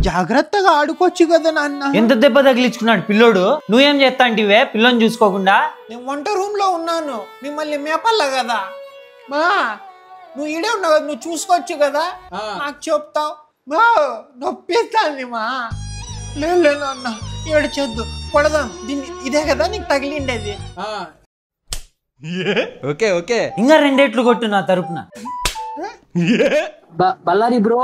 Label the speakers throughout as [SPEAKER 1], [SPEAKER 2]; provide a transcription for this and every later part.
[SPEAKER 1] జాగ్రత్తగా ఆడుకోవచ్చు కదా నాన్న.
[SPEAKER 2] ఎంత దెబ్బ తగిలించుకున్నాడు పిల్లోడు. నువ్వేం చేస్తా అంటివే పిల్లని చూసుకోకుండా?
[SPEAKER 1] నేను వంట రూమ్ లో ఉన్నాను, మిమ్మల్ని మేపల్లా కదా. మా నువ్వు ఈడే ఉన్నావు కదా, నువ్వు చూసుకోవచ్చు కదా. నాకు చెప్తావు మా నొప్పిస్తాంది మా. లేదు అన్న ఏడ్చొద్దు, కొడదాం దీన్ని. ఇదే కదా నీకు తగిలిండేది.
[SPEAKER 3] ఓకే ఓకే
[SPEAKER 2] ఇంకా 2 ఏట్లు కొట్టు నా తరపున.
[SPEAKER 4] బల్లారి బ్రో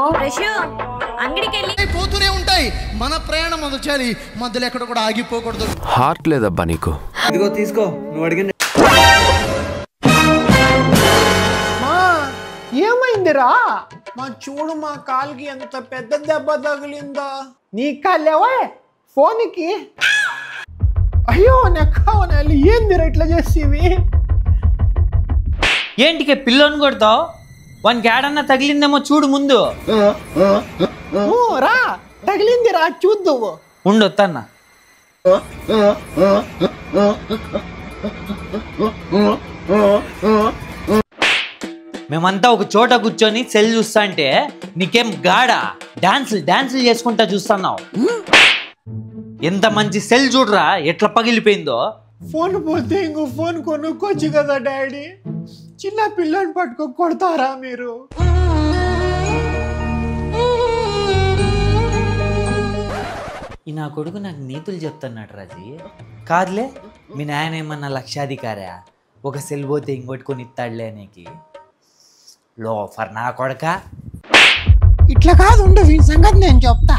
[SPEAKER 5] అంగడికి పోతూనే ఉంటాయి. మన ప్రయాణం మొదలు చేయాలి, మధ్యలో ఎక్కడ కూడా ఆగిపోకూడదు.
[SPEAKER 3] హార్ట్ లేదబ్బా నీకు.
[SPEAKER 6] ఇదిగో తీసుకో, నువ్వు అడిగిన.
[SPEAKER 1] మా ఏమైందిరా? మా చూడు, మా కాలుకి ఎంత పెద్ద దెబ్బ తగిలిందో. నీ కాలేవా ఫోన్కి? అయ్యో నెక్కావనాలి, ఏందిరా ఇట్లా చేసేవి?
[SPEAKER 2] ఏంటికే పిల్లని కొడతావు? వానికి ఏడన్నా తగిలిందేమో చూడు ముందు.
[SPEAKER 1] రా తగిలిందిరా, చూద్దువు.
[SPEAKER 2] ఉండొత్తన్నా. మేమంతా ఒక చోట కూర్చొని సెల్ చూస్తా అంటే నీకేం గాడా డాన్సులు చేసుకుంటా చూస్తున్నావు. ఎంత మంచి సెల్ చూడరా ఎట్లా పగిలిపోయిందో.
[SPEAKER 1] ఫోన్ పోతే ఇంకో ఫోన్ కొనుక్కోవచ్చు కదా డాడీ. చిన్న పిల్లని పట్టుకో కొడతారా మీరు?
[SPEAKER 2] ఈ నా కొడుకు నాకు నీతులు చెప్తున్నాడు రాజీ. కాదులే, మీ నాయన ఏమన్నా లక్షాధికారా? ఒక సెల్ పోతే ఇంకోటి కొని ఇస్తాడులే అనేకి. లోఫర్ నా కొడక.
[SPEAKER 1] ఇట్లా కాదు, ఉండు వీని సంగతి నేను చెప్తా.